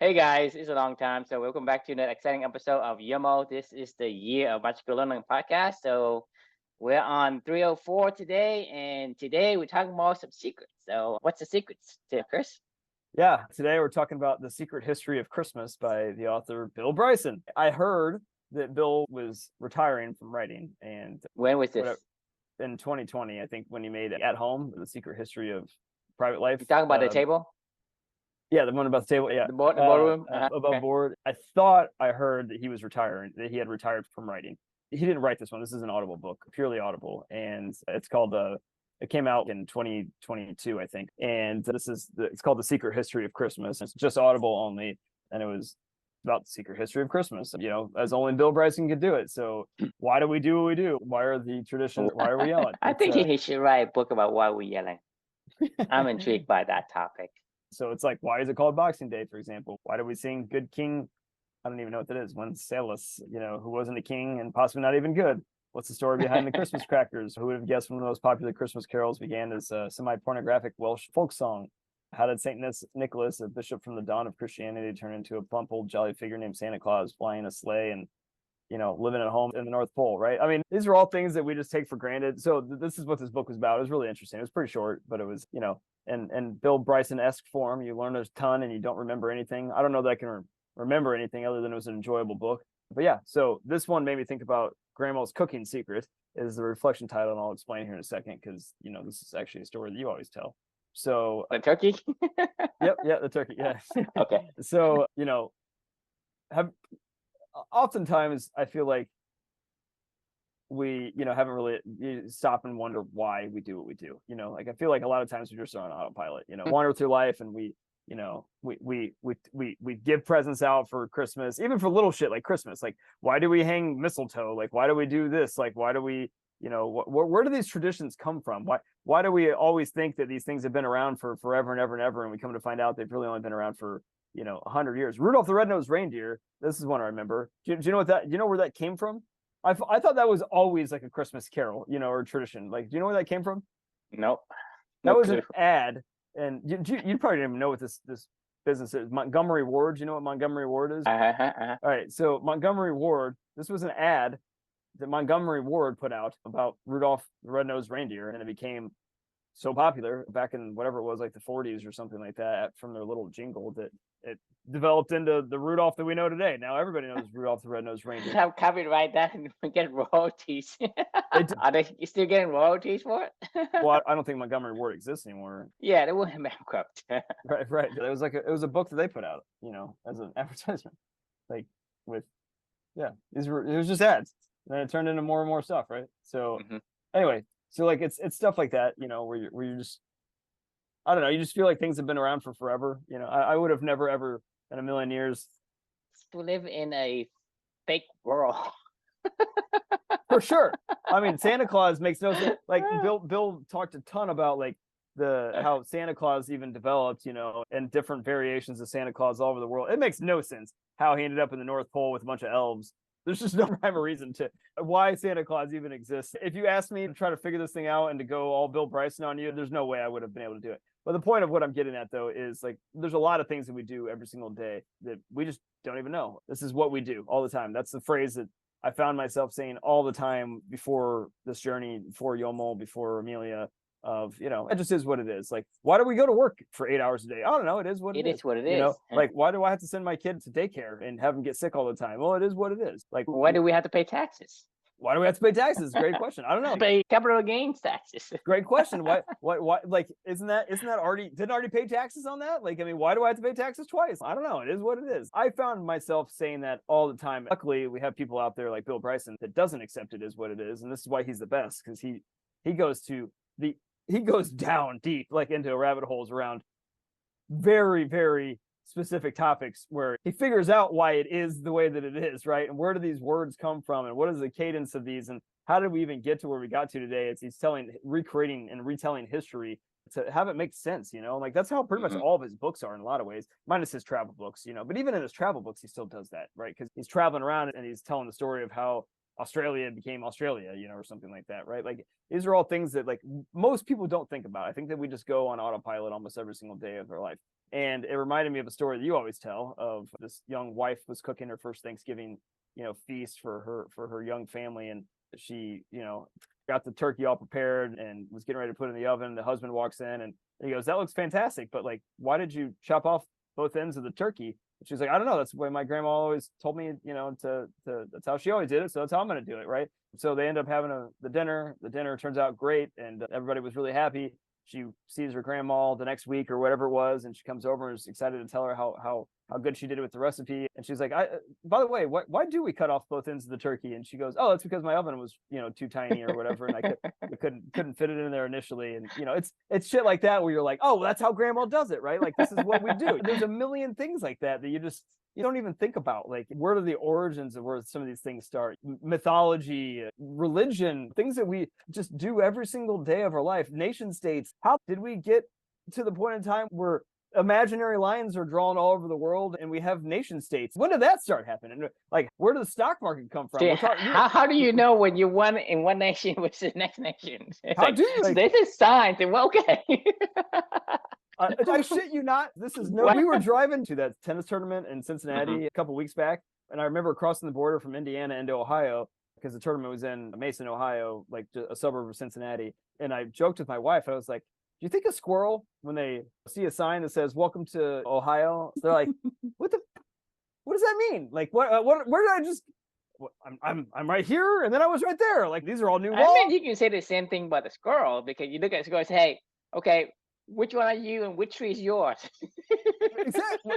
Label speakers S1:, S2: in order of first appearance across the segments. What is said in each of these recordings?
S1: Hey guys, it's a long time. So welcome back to another exciting episode of YOMO. This is the Year of Magical Learning podcast. So we're on 304 today, and today we're talking about some secrets. So what's the secrets, Chris?
S2: Yeah, today we're talking about The Secret History of Christmas by the author Bill Bryson. I heard that Bill was retiring from writing, and
S1: When was this?
S2: whatever, in 2020, I think, when he made At Home, The Secret History of Private Life.
S1: You talking about the table?
S2: Yeah, the one about the table. Yeah,
S1: The boardroom?
S2: above
S1: Okay.
S2: board. I thought I heard that he was retiring, that he had retired from writing. He didn't write this one. This is an Audible book, purely Audible, and it's called It came out in 2022, I think, and it's called The Secret History of Christmas. It's just Audible only, and it was about the secret history of Christmas. As only Bill Bryson could do it. So why do we do what we do? Why are the traditions? Why are we yelling?
S1: I think he should write a book about why we're yelling. I'm intrigued by that topic.
S2: So it's like, why is it called Boxing Day, for example? Why do we sing Good King? I don't even know what that is. Wenceslas, who wasn't a king and possibly not even good. What's the story behind the Christmas crackers? Who would have guessed one of the most popular Christmas carols began as a semi-pornographic Welsh folk song? How did St. Nicholas, a bishop from the dawn of Christianity, turn into a plump old jolly figure named Santa Claus, flying a sleigh and living at home in the North Pole, right? I mean, these are all things that we just take for granted. So this is what this book was about. It was really interesting. It was pretty short, but it was, and Bill Bryson-esque form. You learn a ton and you don't remember anything. I don't know that I can remember anything other than it was an enjoyable book. But yeah, so this one made me think about Grandma's cooking secret is the reflection title, and I'll explain here in a second because, this is actually a story that you always tell. So
S1: The turkey?
S2: Yep, the turkey, yeah.
S1: Okay.
S2: So, oftentimes I feel like we haven't really stop and wonder why we do what we do. Like I feel like a lot of times we're just on autopilot, wander through life, and we give presents out for Christmas, even for little shit like Christmas. Like, why do we hang mistletoe? Like, why do we do this? Like, why do we where do these traditions come from? Why do we always think that these things have been around for forever and ever and ever, and we come to find out they've really only been around for 100 years? Rudolph the Red-Nosed Reindeer, this is one I remember. Do you know where that came from? I thought that was always like a Christmas carol, or tradition. Like, do you know where that came from?
S1: Nope.
S2: That was an ad, and you probably didn't even know what this business is. Montgomery Ward. Do you know what Montgomery Ward is? All right, so Montgomery Ward. This was an ad that Montgomery Ward put out about Rudolph the Red-Nosed Reindeer, and it became so popular back in whatever it was, like the 40s or something like that, from their little jingle, that it developed into the Rudolph that we know today. Now everybody knows Rudolph the Red-Nosed Reindeer.
S1: Have copyright that and get royalties. Are they still getting royalties for it?
S2: Well, I don't think Montgomery Ward exists anymore.
S1: Yeah, they went bankrupt.
S2: Right. It was a book that they put out, as an advertisement, like with, yeah, it was just ads. And then it turned into more and more stuff, right? So anyway, so like it's stuff like that, where you're just, I don't know, you just feel like things have been around for forever. I would have never ever in a million years
S1: to live in a fake world.
S2: For sure. I mean, Santa Claus makes no sense. Like Bill talked a ton about like how Santa Claus even developed, and different variations of Santa Claus all over the world. It makes no sense how he ended up in the North Pole with a bunch of elves. There's just no rhyme or reason to why Santa Claus even exists. If you asked me to try to figure this thing out and to go all Bill Bryson on you, there's no way I would have been able to do it. But the point of what I'm getting at, though, is like there's a lot of things that we do every single day that we just don't even know. This is what we do all the time. That's the phrase that I found myself saying all the time before this journey, before Yomo, before Amelia, it just is what it is. Like, why do we go to work for 8 hours a day? I don't know. It is what it is.
S1: It is what it is.
S2: Like, why do I have to send my kid to daycare and have him get sick all the time? Well, it is what it is. Like,
S1: why do we have to pay taxes?
S2: Why do we have to pay taxes? Great question. I don't know.
S1: Pay capital gains taxes.
S2: Great question. Why? Like, isn't that didn't already pay taxes on that? Like, I mean, why do I have to pay taxes twice? I don't know. It is what it is. I found myself saying that all the time. Luckily, we have people out there like Bill Bryson that doesn't accept it as what it is, and this is why he's the best, because he goes down deep, like into rabbit holes around very, very specific topics where he figures out why it is the way that it is, right? And where do these words come from, and what is the cadence of these, and how did we even get to where we got to today? He's recreating and retelling history to have it make sense, like that's how pretty much all of his books are in a lot of ways, minus his travel books, but even in his travel books, he still does that, right? Because he's traveling around and he's telling the story of how Australia became Australia, or something like that, right? Like these are all things that like most people don't think about. I think that we just go on autopilot almost every single day of our life. And it reminded me of a story that you always tell of this young wife was cooking her first Thanksgiving, feast for her young family. And she, got the turkey all prepared and was getting ready to put it in the oven. The husband walks in and he goes, "That looks fantastic, but like, why did you chop off both ends of the turkey?" And she's like, "I don't know. That's the way my grandma always told me, to that's how she always did it. So that's how I'm going to do it." Right. So they end up having the dinner. The dinner turns out great. And everybody was really happy. She sees her grandma the next week or whatever it was. And she comes over and is excited to tell her how good she did it with the recipe. And she's like, by the way, why do we cut off both ends of the turkey?" And she goes, "Oh, it's because my oven was, too tiny or whatever. And I couldn't fit it in there initially." And, it's shit like that where you're like, "Oh, that's how grandma does it, right? Like, this is what we do." There's a million things like that you don't even think about. Like, where are the origins of where some of these things start? Mythology, religion, things that we just do every single day of our life. Nation states. How did we get to the point in time where imaginary lines are drawn all over the world and we have nation states? When did that start happening? Like, where did the stock market come from?
S1: How do you know when you won in one nation versus the next nation? It's
S2: how do you? Like,
S1: this is science, and okay.
S2: I shit you not. We were driving to that tennis tournament in Cincinnati a couple weeks back, and I remember crossing the border from Indiana into Ohio because the tournament was in Mason, Ohio, like a suburb of Cincinnati. And I joked with my wife. I was like, "Do you think a squirrel, when they see a sign that says 'Welcome to Ohio,' they're like, what does that mean? Like, where did I just? I'm right here, and then I was right there. Like, these are all new laws."
S1: I mean, you can say the same thing about the squirrel, because you look at the squirrel and say, "Hey, okay, which one are you and which tree is yours?"
S2: Exactly.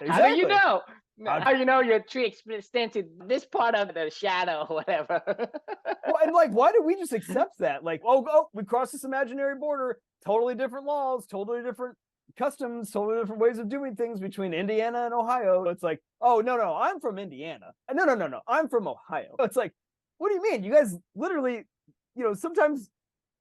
S1: How do you
S2: Exactly.
S1: know? How do you know your tree extends to this part of the shadow or whatever?
S2: Well, and like, why do we just accept that? Like, oh, we crossed this imaginary border, totally different laws, totally different customs, totally different ways of doing things between Indiana and Ohio. It's like, "Oh, no, I'm from Indiana. No, I'm from Ohio." It's like, what do you mean? You guys literally, sometimes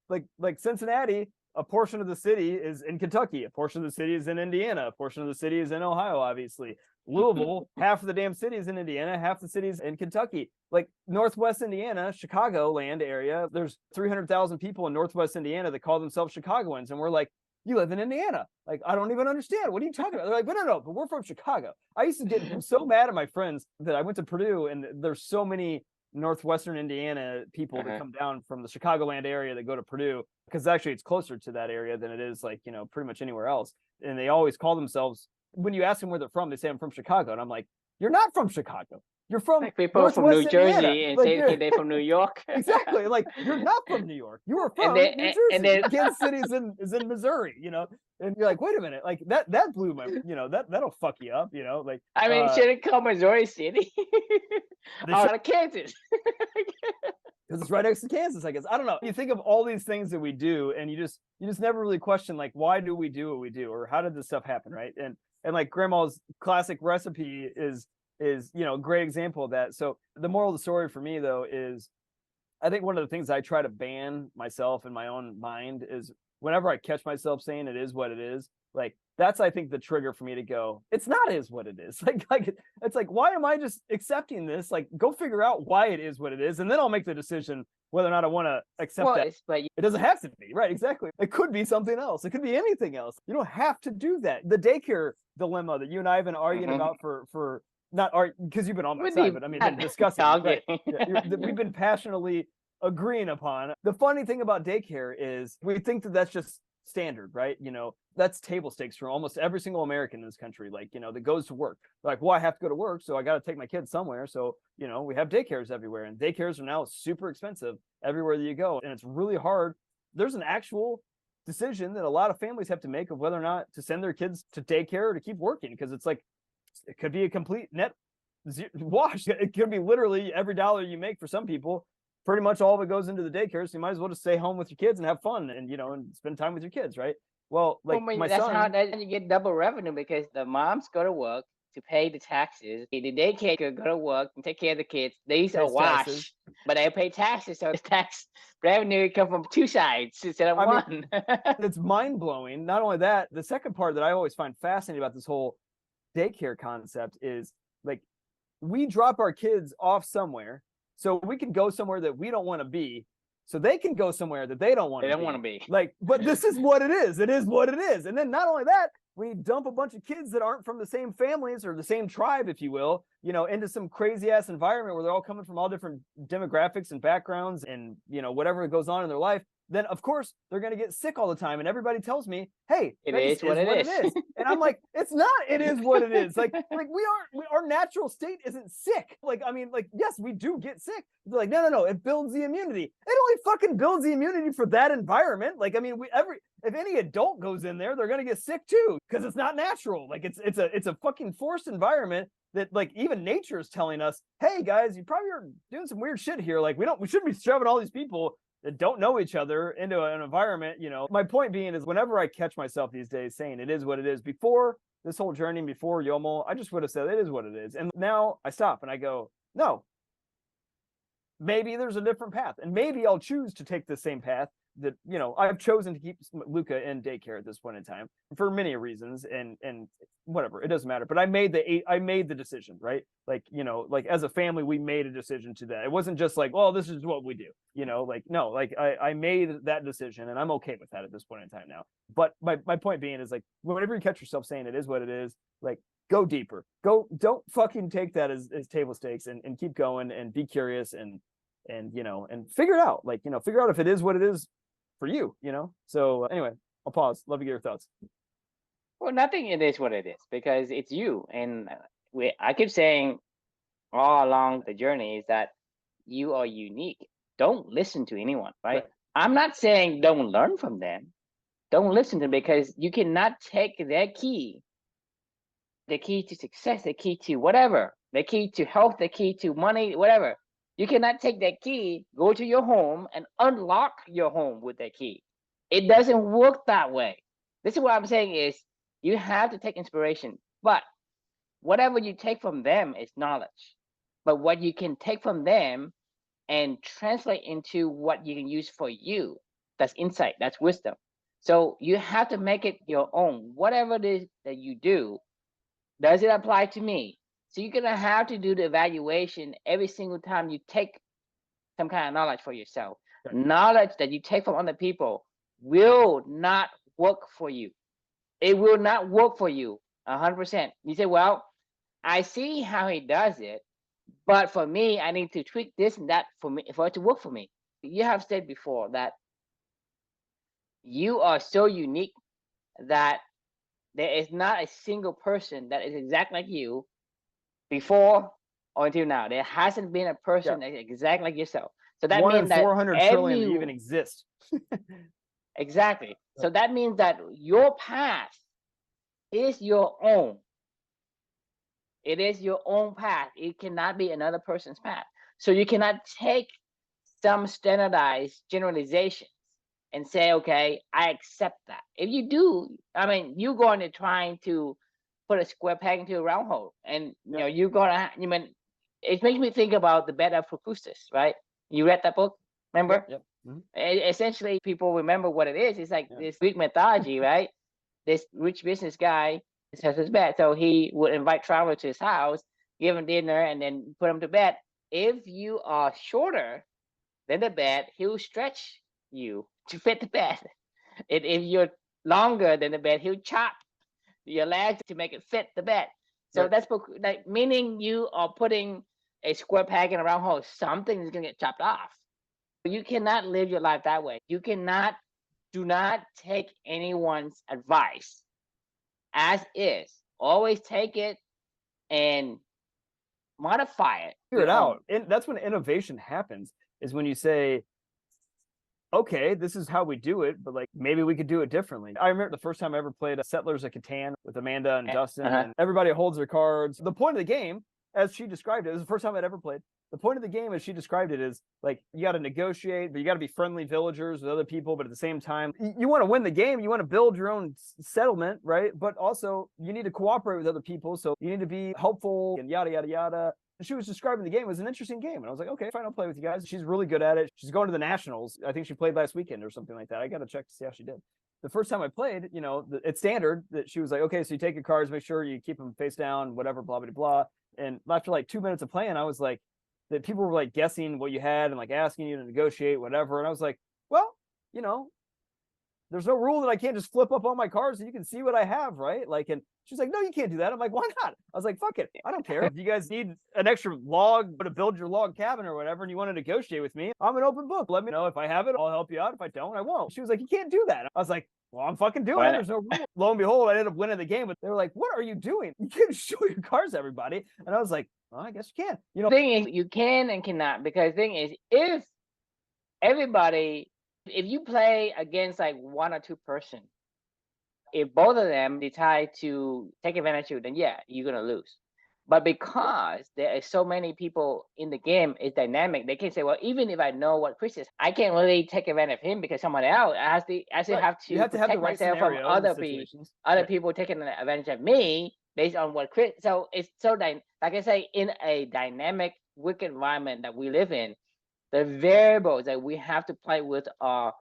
S2: like Cincinnati, a portion of the city is in Kentucky, a portion of the city is in Indiana, a portion of the city is in Ohio, obviously. Louisville, half of the damn city is in Indiana, half the city is in Kentucky. Like Northwest Indiana, Chicago land area, there's 300,000 people in Northwest Indiana that call themselves Chicagoans. And we're like, "You live in Indiana." Like, I don't even understand. What are you talking about? They're like, no, but we're from Chicago. I used to get so mad at my friends that I went to Purdue, and there's so many Northwestern Indiana people that come down from the Chicagoland area that go to Purdue, because actually it's closer to that area than it is like, pretty much anywhere else. And they always call themselves, when you ask them where they're from, they say, "I'm from Chicago." And I'm like, "You're not from Chicago. You're from
S1: Like people
S2: Northwest
S1: from New
S2: Indiana."
S1: Jersey and
S2: Like,
S1: say, "Okay, they're from New York."
S2: exactly. Like, you're not from New York. You are from
S1: then-
S2: New
S1: and
S2: Jersey.
S1: then-
S2: Kansas City is in Missouri, And you're like, wait a minute, like that blew my, that'll fuck you up, like.
S1: I mean, should it call Missouri City? Out of Kansas.
S2: Because it's right next to Kansas, I guess. I don't know. You think of all these things that we do, and you just never really question, like, why do we do what we do, or how did this stuff happen, right? And like grandma's classic recipe is a great example of that. So the moral of the story for me, though, is I think one of the things I try to ban myself in my own mind is whenever I catch myself saying it is what it is, like that's, I think, the trigger for me to go, it's not is what it is. Like it's like, why am I just accepting this? Like, go figure out why it is what it is, and then I'll make the decision whether or not I want to accept that.
S1: But
S2: It doesn't have to be, right? Exactly. It could be something else. It could be anything else. You don't have to do that. The daycare dilemma that you and I have been arguing about for not art, because you've been on my side, but I mean, been discussing, right? We've been passionately agreeing upon. The funny thing about daycare is we think that that's just standard, right? That's table stakes for almost every single American in this country, like, that goes to work. Like, well, I have to go to work, so I got to take my kids somewhere. So, we have daycares everywhere, and daycares are now super expensive everywhere that you go. And it's really hard. There's an actual decision that a lot of families have to make of whether or not to send their kids to daycare or to keep working, because it's like, it could be a complete net wash. It could be literally every dollar you make for some people, pretty much all of it goes into the daycare. So you might as well just stay home with your kids and have fun and, and spend time with your kids, right? Well, like, my
S1: that's
S2: son,
S1: how you get double revenue, because the moms go to work to pay the taxes. The daycare could go to work and take care of the kids. These are wash,
S2: taxes.
S1: but they pay taxes, so the tax revenue come from two sides instead of one.
S2: It's mind blowing. Not only that, the second part that I always find fascinating about this whole daycare concept is, like, we drop our kids off somewhere, So we can go somewhere that we don't want to be, so they can go somewhere that they don't want to
S1: be.
S2: Like, but this is what it is. It is what it is. And then not only that, we dump a bunch of kids that aren't from the same families or the same tribe, if you will, into some crazy ass environment where they're all coming from all different demographics and backgrounds and, whatever goes on in their life. Then of course they're going to get sick all the time. And everybody tells me, hey,
S1: it is what it is.
S2: And I'm like, it's not, it is what it is. Like our natural state isn't sick. Like, I mean, like, yes, we do get sick. They're like, no, it builds the immunity. It only fucking builds the immunity for that environment. Like, I mean, if any adult goes in there, they're going to get sick too, because it's not natural. Like it's a fucking forced environment that, like, even nature is telling us, hey guys, you probably are doing some weird shit here. Like, we shouldn't be shoving all these people that don't know each other into an environment. My point being is, whenever I catch myself these days saying it is what it is, before this whole journey, before Yomo, I just would have said it is what it is. And now I stop and I go, no, maybe there's a different path, and maybe I'll choose to take the same path that, I've chosen to keep Luca in daycare at this point in time for many reasons, and whatever, it doesn't matter. But I made the decision, right? Like, like as a family, we made a decision to that. It wasn't just like, well, this is what we do, like, no, like I made that decision, and I'm okay with that at this point in time now. But my point being is, like, whenever you catch yourself saying it is what it is, like, go deeper. Don't fucking take that as table stakes, and keep going and be curious and figure it out. Like, figure out if it is what it is for you, So anyway, I'll pause. Love to get your thoughts.
S1: Well, nothing it is what it is, because it's you. And I keep saying all along the journey is that you are unique. Don't listen to anyone, right? I'm not saying don't learn from them. Don't listen to them, because you cannot take their key, the key to success, the key to whatever, the key to health, the key to money, whatever. You cannot take that key, go to your home, and unlock your home with that key. It doesn't work that way. This is what I'm saying is, you have to take inspiration, but whatever you take from them is knowledge. But what you can take from them and translate into what you can use for you, that's insight, that's wisdom. So you have to make it your own. Whatever it is that you do, does it apply to me? So you're gonna have to do the evaluation every single time you take some kind of knowledge for yourself.
S2: Right.
S1: Knowledge that you take from other people will not work for you. It will not work for you 100%. You say, well, I see how he does it, but for me, I need to tweak this and that for it to work for me. You have said before that you are so unique that there is not a single person that is exactly like you before or until now. There hasn't been a person that's exactly like yourself. So that means that
S2: 400 trillion to even exist.
S1: Exactly. So that means that your path is your own. It is your own path. It cannot be another person's path. So you cannot take some standardized generalizations and say, okay, I accept that. If you do, I mean, you're going to trying to put a square peg into a round hole, and you're gonna. It makes me think about the bed of Procrustes, right? You read that book, remember?
S2: Yep. Mm-hmm.
S1: Essentially, people remember what it is. It's like this Greek mythology, right? This rich business guy has his bed, so he would invite travelers to his house, give them dinner, and then put them to bed. If you are shorter than the bed, he'll stretch you to fit the bed. And if you're longer than the bed, he'll chop your legs to make it fit the bed. So that's like, meaning you are putting a square peg in a round hole. Something is gonna get chopped off. You cannot live your life that way. You cannot. Do not take anyone's advice as is. Always take it and modify it.
S2: Figure it out. And that's when innovation happens, is when you say, okay, this is how we do it, but like, maybe we could do it differently. I remember the first time I ever played Settlers of Catan with Amanda and Dustin, and everybody holds their cards. The point of the game, as she described it was the first time I'd ever played. The point of the game, as she described it, is like, you got to negotiate, but you got to be friendly villagers with other people. But at the same time, you want to win the game. You want to build your own settlement, right? But also, you need to cooperate with other people. So you need to be helpful and yada, yada, yada. And she was describing the game. It was an interesting game. And I was like, okay, fine, I'll play with you guys. She's really good at it. She's going to the Nationals. I think she played last weekend or something like that. I got to check to see how she did. The first time I played, it's standard that she was like, okay, so you take your cards, make sure you keep them face down, whatever, blah, blah, blah. And after like 2 minutes of playing, I was like, that people were like guessing what you had and like asking you to negotiate whatever. And I was like, well, you know, there's no rule that I can't just flip up all my cards and you can see what I have, right? Like, and she's like, no, you can't do that. I'm like, why not? I was like, fuck it. I don't care. If you guys need an extra log to build your log cabin or whatever, and you want to negotiate with me, I'm an open book. Let me know. If I have it, I'll help you out. If I don't, I won't. She was like, you can't do that. I was like, well, I'm fucking doing it. There's no rule. Lo and behold, I ended up winning the game. But they were like, what are you doing? You can't show your cards to everybody. And I was like, well, I guess you can. You know,
S1: the thing is, you can and cannot, because the thing is, if you play against like one or two person, if both of them decide to take advantage of you, then yeah, you're gonna lose. But because there are so many people in the game, it's dynamic. They can say, well, even if I know what Chris is, I can't really take advantage of him because someone else I still
S2: Right.
S1: have to
S2: You have to have the
S1: protect
S2: right
S1: myself from
S2: scenario
S1: other
S2: and
S1: people,
S2: situations.
S1: other
S2: Right.
S1: people taking advantage of me based on what Chris. So it's so like I say, in a dynamic, wicked environment that we live in, the variables that we have to play with are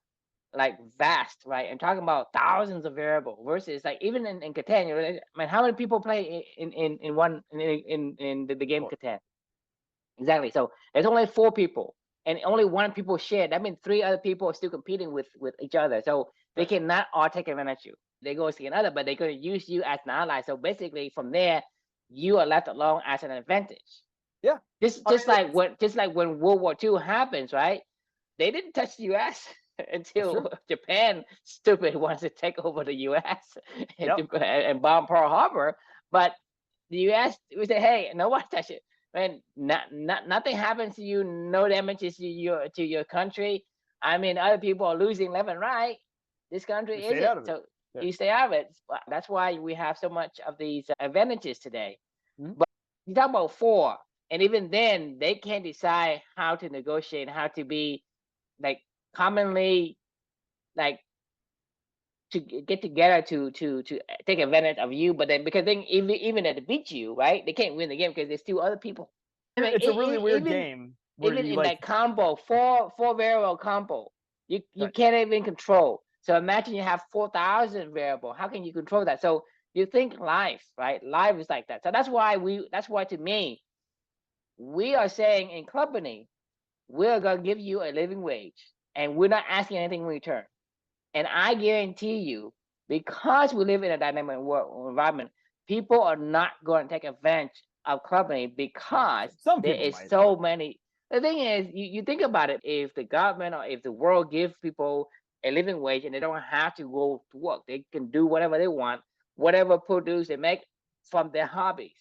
S1: like vast, right? I'm talking about thousands of variables versus like even in Catan, you know, I mean, how many people play in one in the game Catan? Exactly. So there's only 4 people, and only 1 people share. That means 3 other people are still competing with each other. So they cannot all take advantage of you. They go see another, but they're going to use you as an ally. So basically, from there, you are left alone as an advantage.
S2: Yeah.
S1: Just like when World War II happens, right? They didn't touch the U.S. until Japan, stupid, wants to take over the U.S. and bomb Pearl Harbor. But the U.S. we say, hey, no one touch it. Man, nothing happens to you. No damages to your country. I mean, other people are losing left and right. This country isn't. So you stay out of it. That's why we have so much of these advantages today. But you talk about 4, and even then, they can't decide how to negotiate, how to be like commonly like to get together to take advantage of you. But then because then even if they beat you, right, they can't win the game because there's 2 other people.
S2: I mean, it's a really weird game.
S1: Even in that combo, four variable combo, you can't even control. So imagine you have 4,000 variable. How can you control that? So you think life, right? Life is like that. So that's why to me, we are saying in company, we're gonna give you a living wage, and we're not asking anything in return. And I guarantee you, because we live in a dynamic environment, people are not going to take advantage of company because there is so many. The thing is, you think about it, if the government or if the world gives people a living wage and they don't have to go to work, they can do whatever they want, whatever produce they make from their hobbies.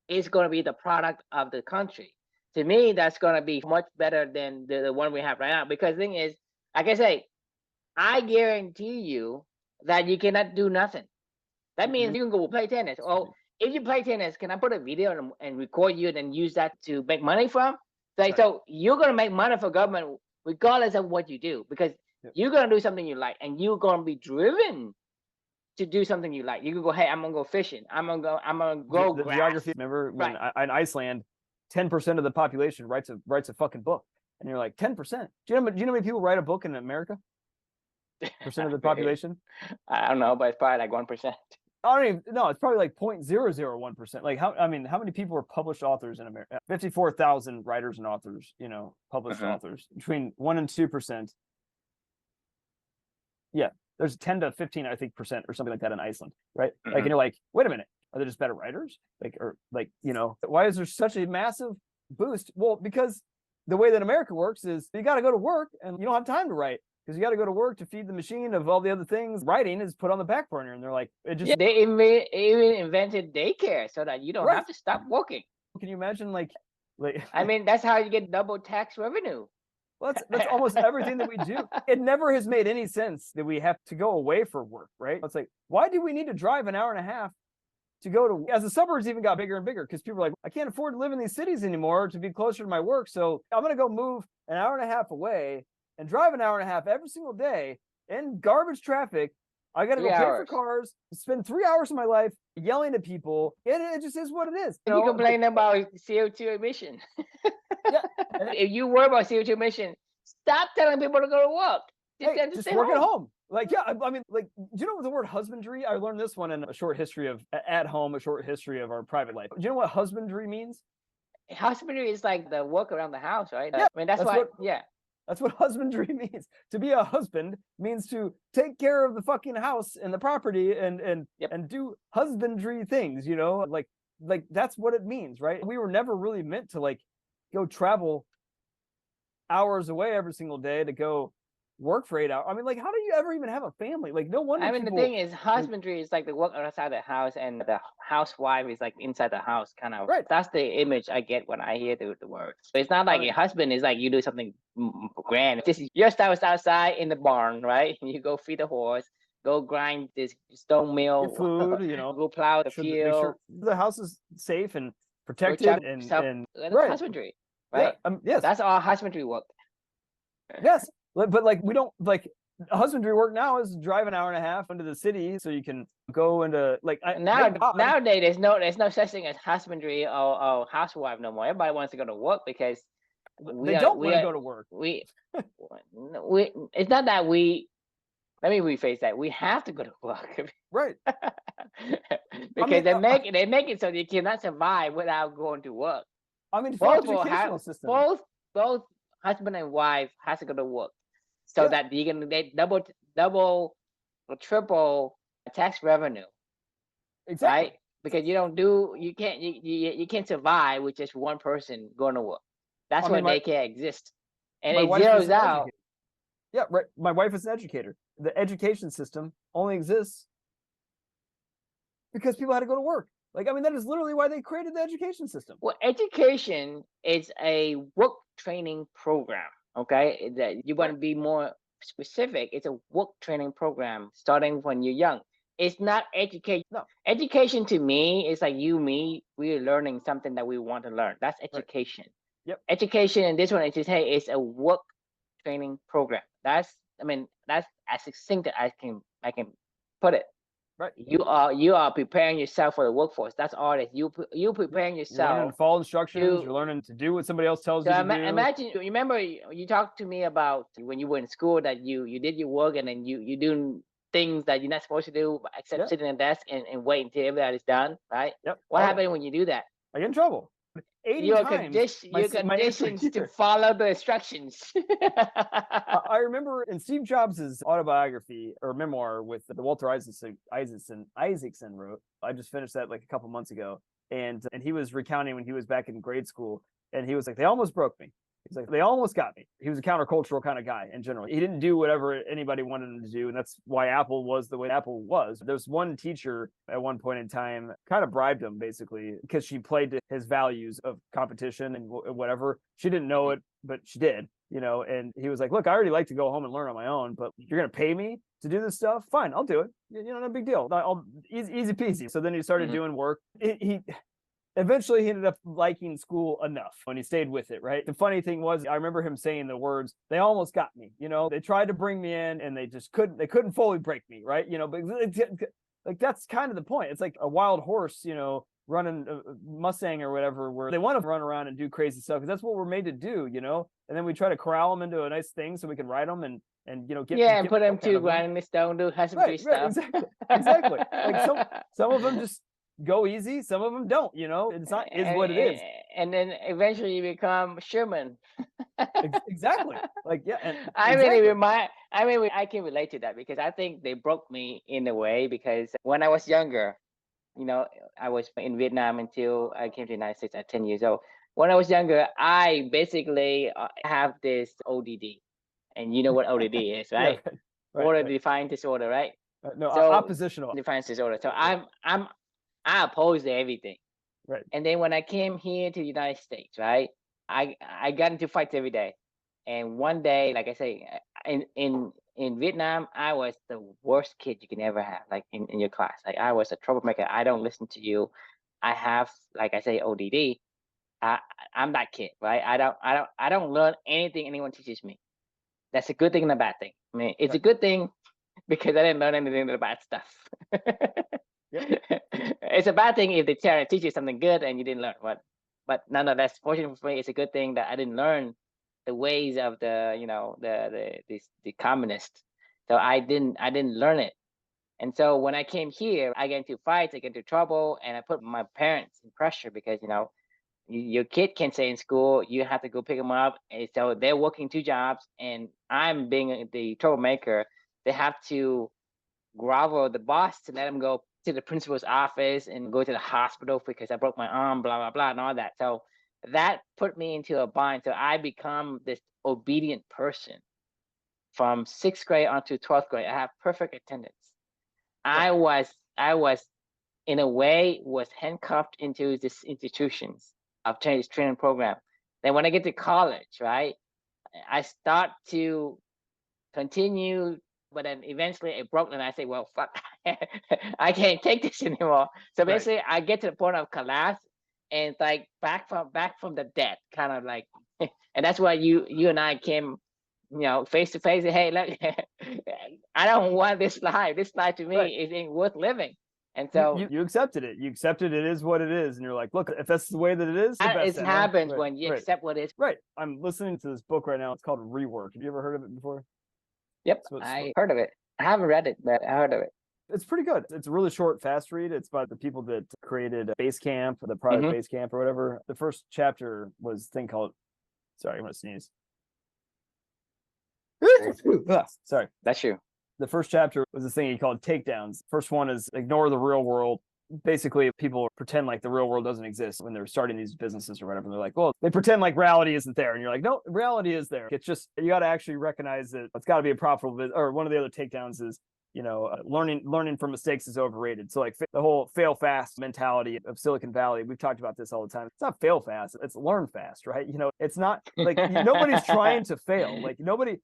S1: It's going to be the product of the country. To me, that's going to be much better than the one we have right now. Because the thing is, like I say, I guarantee you that you cannot do nothing. That means you can go play tennis. Well, if you play tennis, can I put a video and record you and then use that to make money from? Like, so you're going to make money for government regardless of what you do, because you're going to do something you like, and you're going to be driven to do something you like. You can go, hey, I'm gonna go fishing. I'm gonna grow
S2: the
S1: grass.
S2: geography. Remember when in Iceland, 10% of the population writes a fucking book, and you're like 10%. Do you know how many people write a book in America? Percent of the population?
S1: I don't know, but it's probably like 1%.
S2: I don't even no, it's probably like 0.001%. Like how many people are published authors in America? 54,000 writers and authors, published authors. Between 1 and 2%. Yeah. There's 10 to 15, I think, percent or something like that in Iceland, right? Like, and you're like, wait a minute, are there just better writers? Why is there such a massive boost? Well, because the way that America works is you got to go to work and you don't have time to write because you got to go to work to feed the machine of all the other things. Writing is put on the back burner, and they're like,
S1: they even invented daycare so that you don't have to stop working.
S2: Can you imagine, like,
S1: I mean, that's how you get double tax revenue.
S2: Well, that's almost everything that we do. It never has made any sense that we have to go away for work, right? It's like, why do we need to drive an hour and a half to go to, as the suburbs even got bigger and bigger, because people are like, I can't afford to live in these cities anymore to be closer to my work. So I'm going to go move an hour and a half away and drive an hour and a half every single day in garbage traffic. I got to go pay for cars, spend 3 hours of my life yelling at people. It just is what it is.
S1: You complain about CO2 emission. Yeah. If you worry about CO2 emission, stop telling people to go to work.
S2: Just work at home. Like, yeah, I mean, like, do you know the word husbandry? I learned this one in a short history of at home, a short history of our private life. Do you know what husbandry means?
S1: husbandry is like the work around the house, right?
S2: Yeah,
S1: I mean, that's
S2: that's
S1: why.
S2: what
S1: Yeah,
S2: that's what husbandry means. To be a husband means to take care of the fucking house and the property
S1: yep.
S2: and do husbandry things, you know? Like that's what it means, right? We were never really meant to like go travel hours away every single day to go work for 8 hours. I mean, like, how do you ever even have a family? Like, no wonder
S1: I mean, the
S2: people
S1: thing is,
S2: like,
S1: husbandry is like the work outside the house, and the housewife is like inside the house, kind of.
S2: right.
S1: That's the image I get when I hear the word. So it's not
S2: I
S1: like
S2: mean,
S1: your husband is like you do something grand. This is your stuff is outside in the barn, right? You go feed the horse, go grind this stone
S2: get
S1: mill,
S2: food, you know,
S1: go plow the
S2: make
S1: field,
S2: sure the house is safe and
S1: go chop
S2: protected
S1: stuff.
S2: and
S1: That's
S2: right.
S1: husbandry,
S2: Yeah.
S1: right?
S2: Yes.
S1: That's all husbandry work.
S2: Yes. But like we don't like husbandry work now is drive an hour and a half into the city so you can go into like
S1: Now
S2: thank God.
S1: nowadays there's no such thing as husbandry or housewife no more. Everybody wants to go to work because
S2: They
S1: we are
S2: don't
S1: we
S2: want to
S1: are
S2: go to work.
S1: we we it's not that we let me rephrase that. We have to go to work
S2: Right. I
S1: because
S2: mean,
S1: they make it so you cannot survive without going to work.
S2: for
S1: Both will have
S2: educational system.
S1: both husband and wife has to go to work so
S2: Yeah.
S1: that you can they double or triple tax revenue,
S2: Exactly.
S1: right? Because you can't survive with just one person going to work. That's
S2: I
S1: why
S2: mean,
S1: daycare exists, and
S2: my
S1: it
S2: wife is
S1: zeroes
S2: an
S1: out.
S2: educator. Yeah, right. My wife is an educator. The education system only exists because people had to go to work. Like, I mean, that is literally why they created the education system.
S1: Well, education is a work training program. Okay, that you want
S2: Right.
S1: to be more specific. It's a work training program starting when you're young. It's not education.
S2: No.
S1: Education to me is like me. We're learning something that we want to learn. That's
S2: Right.
S1: education.
S2: Yep.
S1: Education in this one is just hey, it's a work training program. That's as succinct as I can put it.
S2: Right.
S1: You are preparing yourself for the workforce. That's all it is. You
S2: Yep.
S1: preparing
S2: You're learning to
S1: yourself
S2: follow instructions. You're
S1: to.
S2: learning to do what somebody else tells
S1: So
S2: you to do.
S1: imagine you remember you talked to me about when you were in school that you did your work and then you doing things that you're not supposed to do except
S2: Yeah.
S1: sit in a desk and wait until everybody's done, right?
S2: Yep.
S1: What
S2: Oh yeah.
S1: happened when you do that?
S2: I get in trouble. 80 times
S1: You're
S2: my answer
S1: conditioned to
S2: here.
S1: follow the instructions.
S2: I remember in Steve Jobs' autobiography or memoir with the Walter Isaacson wrote. I just finished that like a couple months ago, and he was recounting when he was back in grade school, and he was like, "They almost broke me." He's like, "They almost got me." He was a countercultural kind of guy in general. He didn't do whatever anybody wanted him to do, and that's why Apple was the way Apple was. There's one teacher at one point in time kind of bribed him basically because she played to his values of competition and whatever. She didn't know it, but she did. You know, and he was like, "Look, I already like to go home and learn on my own, but you're gonna pay me to do this stuff? Fine, I'll do it. You know, no big deal. I'll easy peasy." So then he started doing work. He eventually he ended up liking school enough when he stayed with it, right? The funny thing was, I remember him saying the words, "They almost got me." You know, they tried to bring me in and they couldn't fully break me, right? You know, but like that's kind of the point. It's like a wild horse, you know, running a Mustang or whatever, where they want to run around and do crazy stuff because that's what we're made to do, you know. And then we try to corral them into a nice thing so we can ride them and you know
S1: Yeah, and
S2: get
S1: put them
S2: milk out
S1: to
S2: of them.
S1: grinding the stone, do husbandry
S2: Right,
S1: stuff.
S2: exactly. Like some of them just go easy, some of them don't. You know, it's not is what it is.
S1: And then eventually you become Sherman.
S2: Exactly. Like yeah, and
S1: I
S2: exactly.
S1: I can relate to that because I think they broke me in a way because when I was younger, you know, I was in Vietnam until I came to the United States at 10 years old. When I was younger, I basically have this ODD, and you know what ODD is,
S2: Yeah,
S1: right?
S2: right,
S1: Order
S2: right.
S1: defined disorder, right?
S2: No,
S1: So
S2: oppositional.
S1: defiance disorder. So
S2: Yeah,
S1: I oppose everything.
S2: right.
S1: And then when I came here to the United States, right, I got into fights every day. And one day, like I say, in Vietnam, I was the worst kid you can ever have, like in your class. Like I was a troublemaker. I don't listen to you. I have, like I say, ODD. I I'm that kid, right? I don't learn anything anyone teaches me. That's a good thing and a bad thing. I mean, it's a
S2: Right.
S1: good thing because I didn't learn anything of the bad stuff.
S2: Yep.
S1: It's a bad thing if the teacher teaches something good and you didn't learn. But nonetheless, fortunately for me, it's a good thing that I didn't learn the ways of the the communists. So I didn't learn it. And so when I came here, I get into fights, I get into trouble, and I put my parents in pressure because your kid can stay in school. You have to go pick them up. And so they're working 2 jobs, and I'm being the troublemaker. They have to grovel the boss to let them go to the principal's office and go to the hospital because I broke my arm, blah, blah, blah, and all that. So that put me into a bind. So I become this obedient person from 6th grade onto 12th grade. I have perfect attendance.
S2: Right.
S1: I was in a way was handcuffed into this institutions of training program. Then when I get to college, right, I start to continue, but then eventually it broke, and I say, well, fuck, I can't take this anymore. So
S2: Right.
S1: basically, I get to the point of collapse, and it's like back from the dead, kind of like, and that's why you and I came, face to face. And, hey, look, I don't want this life. This life to
S2: Right.
S1: me is ain't worth living. And
S2: You,
S1: so
S2: you you accepted it. You accepted it is what it is, and you're like, look, if that's the way that it is, the best.
S1: it
S2: Then, huh?
S1: happens
S2: Right.
S1: when you
S2: Right.
S1: accept what is.
S2: Right. I'm listening to this book right now. It's called Rework. Have you ever heard of it before?
S1: Yep,
S2: So
S1: I heard of it. I haven't read it, but I heard of it.
S2: it's pretty good. It's a really short, fast read. It's by the people that created Basecamp, the product
S1: Mhm.
S2: Basecamp or whatever. The first chapter was a thing called, sorry, I'm going to sneeze. Sorry.
S1: That's true.
S2: The first chapter was this thing he called takedowns. First one is ignore the real world. Basically, people pretend like the real world doesn't exist when they're starting these businesses or whatever. And they're like, well, they pretend like reality isn't there. And you're like, no, reality is there. It's just, you got to actually recognize that it's got to be a profitable business. Or one of the other takedowns is, learning from mistakes is overrated. So like the whole fail fast mentality of Silicon Valley, we've talked about this all the time. It's not fail fast, it's learn fast, right? It's not like nobody's trying to fail. Like nobody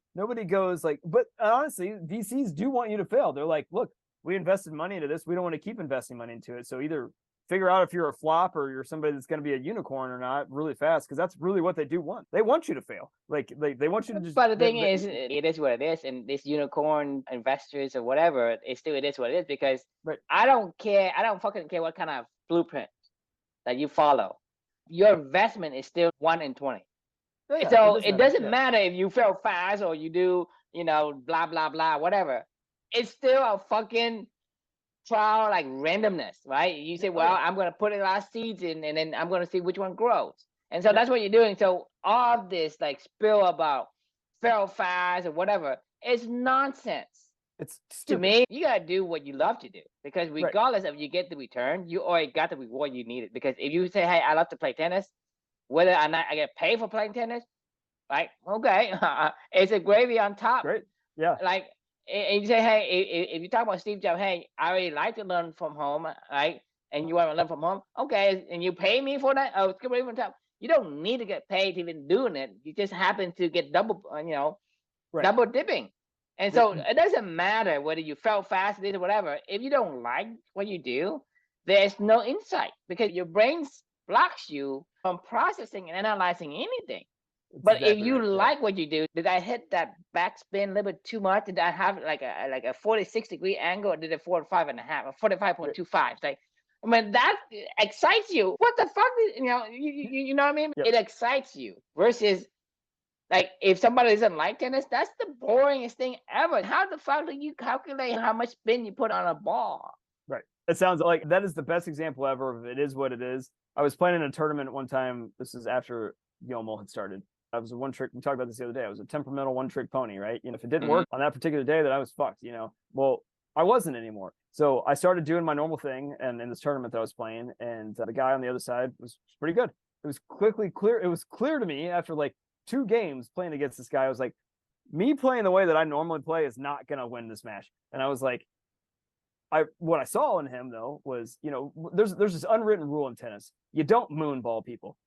S2: goes like, but honestly, VCs do want you to fail. They're like, look, we invested money into this. We don't want to keep investing money into it. So either figure out if you're a flop or you're somebody that's going to be a unicorn or not really fast, because that's really what they do want. They want you to fail. Like they want you to just.
S1: But the thing is, it is what it is, and this unicorn investors or whatever, it is what it is, because
S2: Right.
S1: I don't care. I don't fucking care what kind of blueprint that you follow. Your investment is still 1 in 20.
S2: Yeah,
S1: So it doesn't
S2: yeah.
S1: matter if you fail fast or you do, blah blah blah, whatever. It's still a fucking trial, like randomness, right? You say, well, I'm going to put a lot of seeds in, and then I'm going to see which one grows. And so that's what you're doing. So all of this like spill about fail fast or whatever, it's nonsense.
S2: It's
S1: To
S2: stupid.
S1: me, you gotta do what you love to do, because
S2: Right.
S1: regardless of you get the return, you already got the reward you needed. Because if you say, hey, I love to play tennis, whether or not I get paid for playing tennis, right? Okay, it's a gravy on top.
S2: Great. Yeah.
S1: Like, and you say, hey, if you talk about Steve Jobs, hey, I really like to learn from home, right? And you want to learn from home, okay? And you pay me for that? Oh, it's gravy on top. You don't need to get paid to even doing it. You just happen to get double,
S2: Right.
S1: double dipping. And so it doesn't matter whether you fail fast or whatever. If you don't like what you do, there's no insight, because your brain blocks you from processing and analyzing anything. But if you like what you do, did I hit that backspin a little bit too much? Did I have like a 46-degree angle, or did it 45.5 or 45.25? Like, I mean, that excites you. What the fuck? You know what I mean?
S2: Yep.
S1: It excites you versus, like, if somebody doesn't like tennis, that's the boringest thing ever. How the fuck do you calculate how much spin you put on a ball?
S2: Right. It sounds like that is the best example ever of it is what it is. I was playing in a tournament one time. This is after Yomo had started. I was a one trick. We talked about this the other day. I was a temperamental one trick pony, right? If it didn't work on that particular day, then I was fucked, Well, I wasn't anymore. So I started doing my normal thing, and in this tournament that I was playing, and the guy on the other side was pretty good. It was quickly clear. It was clear to me after like 2 games playing against this guy. I was like, me playing the way that I normally play is not going to win this match. And I was like, what I saw in him though was, there's this unwritten rule in tennis. You don't moonball people,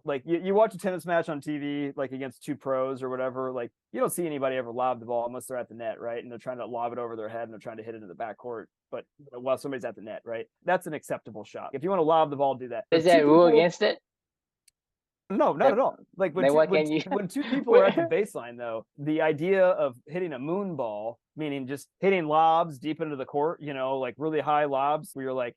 S2: like you watch a tennis match on TV, like against 2 pros or whatever, like you don't see anybody ever lob the ball unless they're at the net, right? And they're trying to lob it over their head and they're trying to hit it into the backcourt, but while somebody's at the net, right? That's an acceptable shot. If you want to lob the ball, do that.
S1: Is there a rule against it?
S2: No, not at all. Like when 2 people are at the baseline, though, the idea of hitting a moon ball, meaning just hitting lobs deep into the court, like really high lobs, where you're like,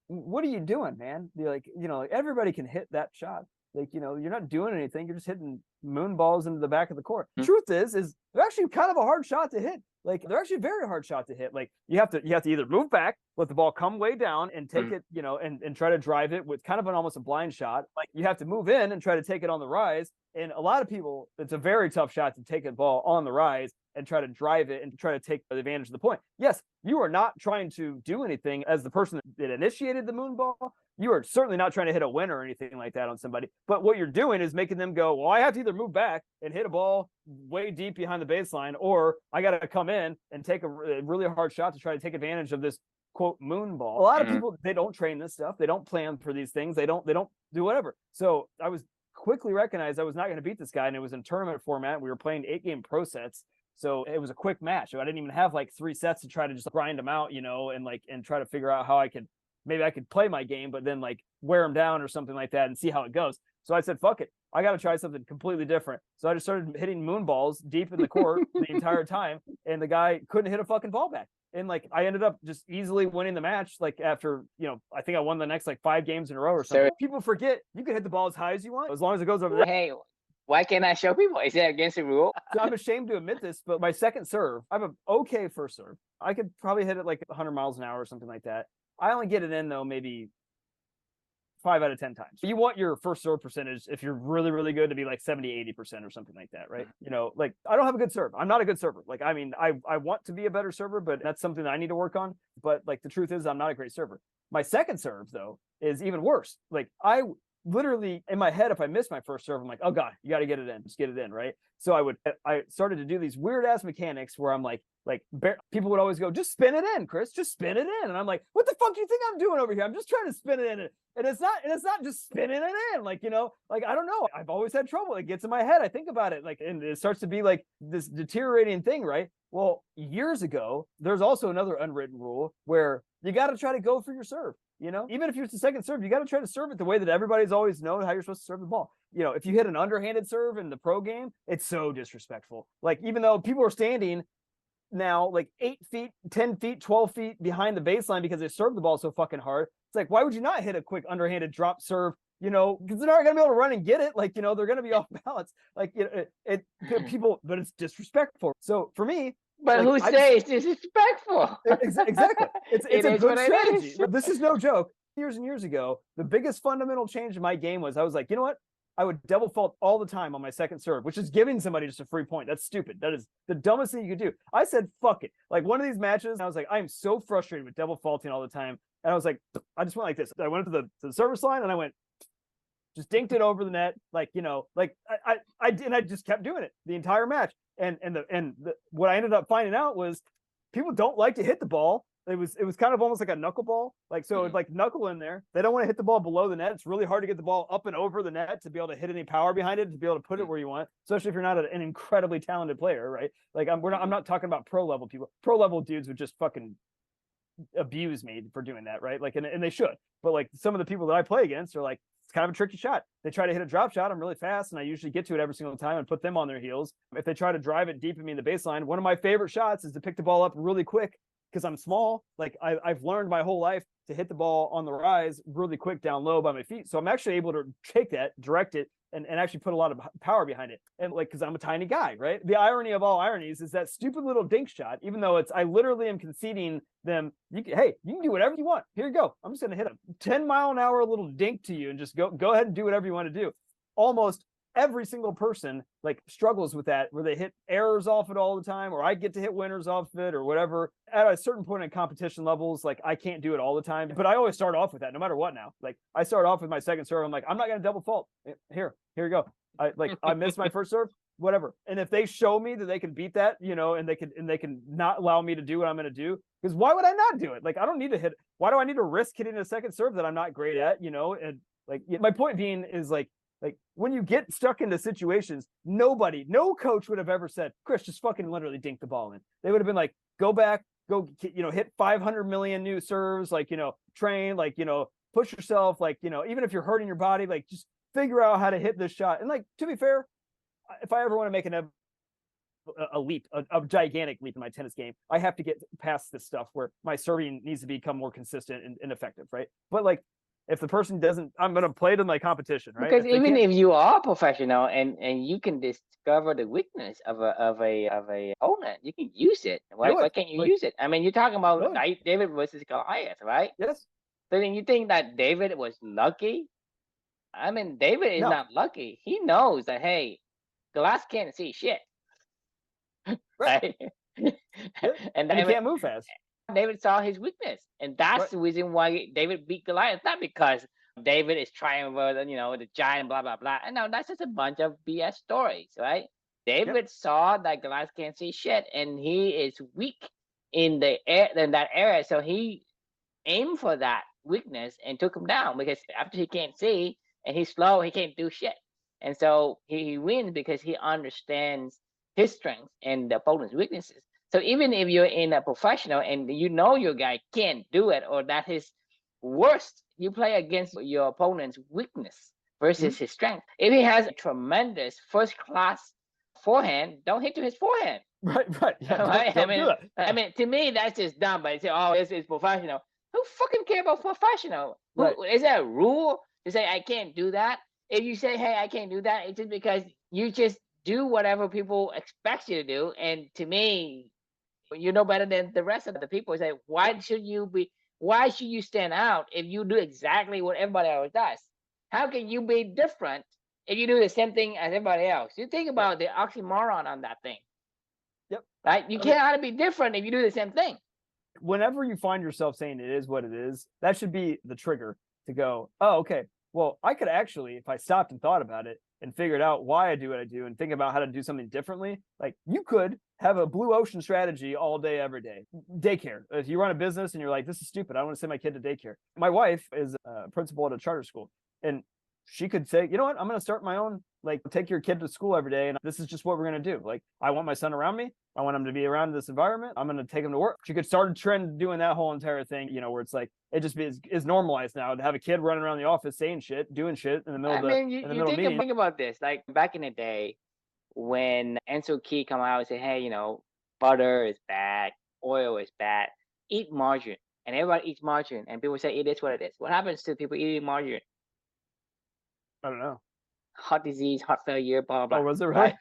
S2: what are you doing, man? You're like, everybody can hit that shot. Like, you're not doing anything. You're just hitting moon balls into the back of the court. Truth is they're actually kind of a hard shot to hit. like they're actually a very hard shot to hit. Like you have to either move back, let the ball come way down and take it, you know, and try to drive it with kind of almost a blind shot. Like you have to move in and try to take it on the rise. And a lot of people, it's a very tough shot to take a ball on the rise and try to drive it and try to take advantage of the point. Yes, you are not trying to do anything as the person that initiated the moon ball. You are certainly not trying to hit a winner or anything like that on somebody. But what you're doing is making them go, well, I have to either move back and hit a ball way deep behind the baseline, or I got to come in and take a really hard shot to try to take advantage of this quote moon ball. A lot of people, they don't train this stuff. They don't plan for these things. They don't do whatever. So I was quickly recognized I was not going to beat this guy, and it was in tournament format. We were playing 8-game pro sets. So it was a quick match. So I didn't even have like 3 sets to try to just grind them out, you know, and try to figure out how I could play my game, but then like wear them down or something like that and see how it goes. So I said, fuck it. I got to try something completely different. So I just started hitting moon balls deep in the court the entire time. And the guy couldn't hit a fucking ball back. And like, I ended up just easily winning the match. Like after, you know, I think I won the next like 5 games in a row or something. People forget you can hit the ball as high as you want, as long as it goes over there.
S1: Hey, why can't I show people? Is that against the rule?
S2: So I'm ashamed to admit this, but my second serve, I have an okay first serve. I could probably hit it like 100 miles an hour or something like that. I only get it in though, maybe 5 out of 10 times. You want your first serve percentage, if you're really, really good, to be like 70, 80% or something like that, right? You know, like I don't have a good serve. I'm not a good server. Like, I mean, I want to be a better server, but that's something that I need to work on. But like the truth is I'm not a great server. My second serve though is even worse. Like I literally in my head, if I miss my first serve, I'm like, oh God, you got to get it in, just get it in. Right. So I started to do these weird ass mechanics where I'm like people would always go, just spin it in, Chris, just spin it in. And I'm like, what the fuck do you think I'm doing over here? I'm just trying to spin it in. And it's not just spinning it in. Like, you know, like, I don't know. I've always had trouble. It gets in my head. I think about it like, and it starts to be like this deteriorating thing. Right. Well, years ago, there's also another unwritten rule where you got to try to go for your serve. You know, even if you're the second serve, you got to try to serve it the way that everybody's always known how you're supposed to serve the ball. You know, if you hit an underhanded serve in the pro game, it's so disrespectful. Like, even though people are standing now like 8 feet, 10 feet, 12 feet behind the baseline because they served the ball so fucking hard, it's like, why would you not hit a quick underhanded drop serve? You know, because they're not going to be able to run and get it. Like, you know, they're going to be off balance. Like, you know, people, but it's disrespectful. So for me,
S1: but like, who says it's disrespectful?
S2: Exactly. It's a good strategy. This is no joke. Years and years ago, the biggest fundamental change in my game was I was like, you know what? I would double fault all the time on my second serve, which is giving somebody just a free point. That's stupid. That is the dumbest thing you could do. I said, fuck it. Like one of these matches, I was like, I am so frustrated with double faulting all the time. And I was like, I just went like this. I went to the service line and I went, just dinked it over the net. Like, you know, like I just kept doing it the entire match. And what I ended up finding out was people don't like to hit the ball. It was kind of almost like a knuckleball. Like, so it's like knuckle in there. They don't want to hit the ball below the net. It's really hard to get the ball up and over the net to be able to hit any power behind it, to be able to put it where you want, especially if you're not an incredibly talented player, right? Like I'm not talking about pro level people. Pro level dudes would just fucking abuse me for doing that, right? Like, and they should. But like some of the people that I play against are like, it's kind of a tricky shot. They try to hit a drop shot. I'm really fast, and I usually get to it every single time and put them on their heels. If they try to drive it deep in me in the baseline, one of my favorite shots is to pick the ball up really quick because I'm small. Like I've learned my whole life to hit the ball on the rise really quick down low by my feet. So I'm actually able to take that, direct it, and actually put a lot of power behind it. And like, because I'm a tiny guy, right? The irony of all ironies is that stupid little dink shot, even though I literally am conceding them, hey, you can do whatever you want. Here you go. I'm just going to hit a 10-mile-an-hour little dink to you and just go ahead and do whatever you want to do. Almost every single person like struggles with that, where they hit errors off it all the time, or I get to hit winners off it or whatever. At a certain point in competition levels, like I can't do it all the time, but I always start off with that no matter what. Now, like I start off with my second serve. I'm like, I'm not going to double fault. Here you go. I missed my first serve, whatever. And if they show me that they can beat that, you know, and they can not allow me to do what I'm going to do, because why would I not do it? Like, I don't need to hit. Why do I need to risk hitting a second serve that I'm not great at, you know? And like, my point being is like when you get stuck into situations, no coach would have ever said, Chris, just fucking literally dink the ball in. They would have been like, go back, go, you know, hit 500 million new serves, like, you know, train, like, you know, push yourself, like, you know, even if you're hurting your body, like just figure out how to hit this shot. And like, to be fair, if I ever want to make a leap, a gigantic leap in my tennis game, I have to get past this stuff where my serving needs to become more consistent and effective, right? But like, if the person doesn't, I'm going to play to my competition, right?
S1: Because
S2: If they
S1: even
S2: can't,
S1: if you are a professional and you can discover the weakness of a opponent, you can use it. Why
S2: do
S1: why
S2: it.
S1: can't you
S2: Like,
S1: use it? I mean, you're talking about
S2: really?
S1: David versus Goliath, right?
S2: Yes.
S1: So then you think that David was lucky? I mean, David is
S2: No.
S1: not lucky. He knows that, hey, Goliath can't see shit,
S2: Right.
S1: right?
S2: Yeah.
S1: And
S2: And he
S1: I mean,
S2: can't move fast.
S1: David saw his weakness, and that's
S2: Right.
S1: the reason why David beat Goliath. Not because David is trying over, the giant, blah blah blah. And no, that's just a bunch of BS stories, right?
S2: Yep.
S1: David saw that Goliath can't see shit, and he is weak in that area, so he aimed for that weakness and took him down because after he can't see and he's slow, he can't do shit. And so he wins because he understands his strengths and the opponent's weaknesses. So even if you're in a professional and you know your guy can't do it or that his worst, you play against your opponent's weakness versus his strength. If he has a tremendous first class forehand, don't hit to his forehand.
S2: Right. Yeah.
S1: Right?
S2: Don't do that.
S1: I mean, to me, that's just dumb. But you say, oh, this is professional. Who fucking care about professional?
S2: Right.
S1: Is that a rule to say I can't do that? If you say, hey, I can't do that, it's just because you just do whatever people expect you to do. And to me, you know better than the rest of the people. Say, why should you stand out if you do exactly what everybody else does? How can you be different if you do the same thing as everybody else? You think about the oxymoron on that thing.
S2: Yep.
S1: Right? You can't be different if you do the same thing.
S2: Whenever you find yourself saying it is what it is, that should be the trigger to go, oh, okay, well, I could actually, if I stopped and thought about it and figured out why I do what I do and think about how to do something differently, like you could have a blue ocean strategy all day, every day. Daycare. If you run a business and you're like, this is stupid, I want to send my kid to daycare. My wife is a principal at a charter school, and she could say, you know what, I'm going to start my own, like, take your kid to school every day, and this is just what we're going to do. Like, I want my son around me. I want him to be around this environment. I'm going to take him to work. She could start a trend doing that whole entire thing, where it's like, it just is normalized now to have a kid running around the office saying shit, doing shit in the middle of the,
S1: you,
S2: in the
S1: you
S2: middle of meeting.
S1: think about this. Like back in the day when Ansel Key come out and say, hey, butter is bad, oil is bad, eat margarine. And everybody eats margarine. And people say it is what it is. What happens to people eating margarine?
S2: I don't know.
S1: Heart disease, heart failure, blah, blah,
S2: Oh,
S1: blah.
S2: was it really?
S1: Right?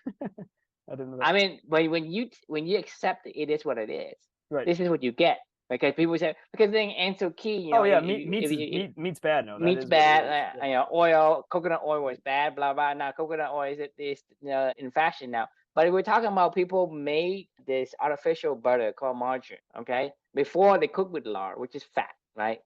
S2: I didn't know that.
S1: I mean, when you accept that it is what it is,
S2: Right.
S1: this is what you get. Because people say, because then Ansel Key,
S2: oh yeah, meat's bad. No,
S1: meat's bad. Oil, coconut oil was bad. Blah blah. Now coconut oil is in fashion now. But we're talking about people made this artificial butter called margarine. Okay, before they cook with lard, which is fat, right?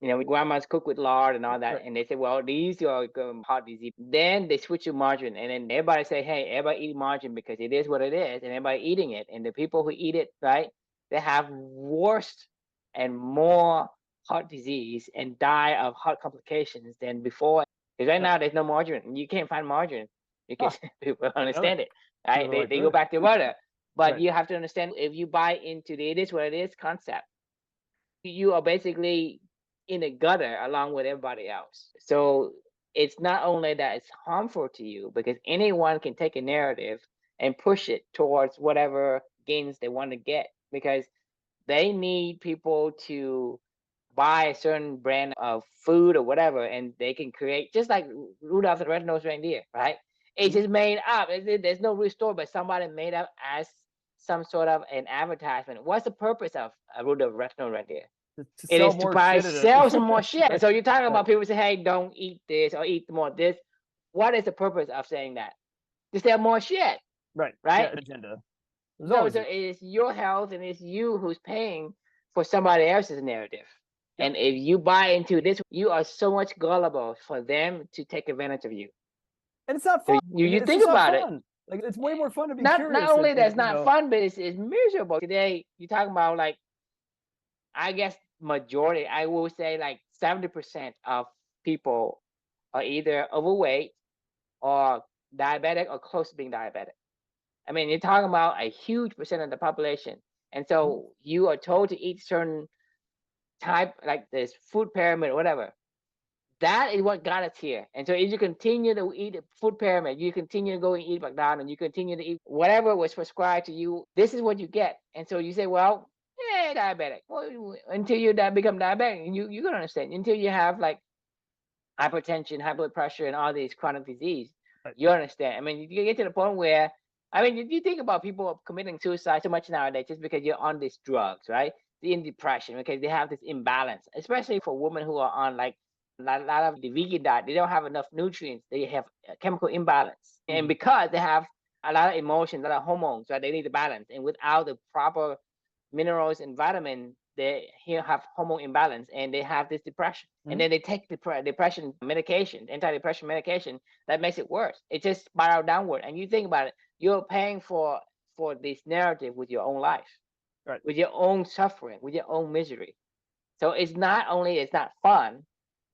S1: Grandmas cook with lard and all that,
S2: Right.
S1: and they say, well, these are heart disease. Then they switch to margarine, and then everybody say, hey, everybody eat margarine because it is what it is, and everybody eating it. And the people who eat it, right, they have worse and more heart disease and die of heart complications than before. Because right now there's no margarine. You can't find margarine because people understand it. Right? They go back to butter. But
S2: Right.
S1: you have to understand, if you buy into the it is what it is concept, you are basically in a gutter along with everybody else. So it's not only that it's harmful to you, because anyone can take a narrative and push it towards whatever gains they want to get, because they need people to buy a certain brand of food or whatever, and they can create, just like Rudolph the Red-Nosed Reindeer, right? It's just made up. There's no real story, but somebody made up as some sort of an advertisement. What's the purpose of Rudolph the Red-Nosed Reindeer?
S2: To
S1: It
S2: sell
S1: is to
S2: more
S1: buy,
S2: shit
S1: sell some more shit.
S2: Right.
S1: So you're talking about
S2: Right.
S1: people say, hey, don't eat this or eat more of this. What is the purpose of saying that? To sell more shit.
S2: Right.
S1: Right?
S2: Yeah, agenda.
S1: So it's your health and it's you who's paying for somebody else's narrative.
S2: Yep.
S1: And if you buy into this, you are so much gullible for them to take advantage of you.
S2: And it's not
S1: So
S2: fun.
S1: you
S2: It's
S1: think
S2: just not
S1: about it.
S2: fun. Like, it's way more fun to be
S1: Not
S2: curious.
S1: only
S2: and,
S1: that's not fun, but it's miserable. Today, you're talking about, like, I guess majority, I will say like 70% of people are either overweight or diabetic or close to being diabetic. I mean, you're talking about a huge percent of the population. And so you are told to eat certain type, like this food pyramid or whatever. That is what got us here. And so if you continue to eat a food pyramid, you continue to go and eat McDonald's, and you continue to eat whatever was prescribed to you, this is what you get. And so you say, well, yeah, diabetic. Well, until you become diabetic, you're going to understand. Until you have like hypertension, high blood pressure, and all these chronic disease.
S2: Right.
S1: You understand? I mean, you get to the point where, I mean, if you think about people committing suicide so much nowadays just because you're on these drugs, right? They're in depression because they have this imbalance, especially for women who are on like a lot of the vegan diet. They don't have enough nutrients. They have a chemical imbalance. And because they have a lot of emotions, a lot of hormones, right? They need to balance. And without the proper minerals and vitamin, they here have hormone imbalance and they have this depression. And then they take depression medication, antidepressant medication, that makes it worse. It just spiral downward. And you think about it, you're paying for this narrative with your own life,
S2: Right.
S1: with your own suffering, with your own misery. So it's not only it's not fun,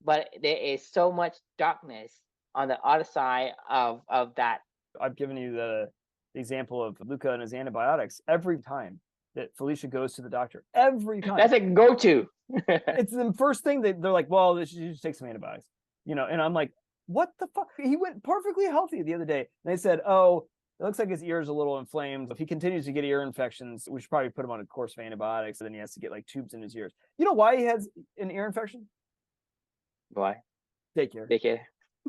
S1: but there is so much darkness on the other side of that.
S2: I've given you the example of Luca and his antibiotics. Every time that Felicia goes to the doctor, every time.
S1: That's a go-to.
S2: It's the first thing they're like, well, you just take some antibiotics, you know. And I'm like, what the fuck? He went perfectly healthy the other day. And they said, oh, it looks like his ear is a little inflamed. If he continues to get ear infections, we should probably put him on a course of antibiotics. And then he has to get like tubes in his ears. You know why he has an ear infection?
S1: Why?
S2: Daycare.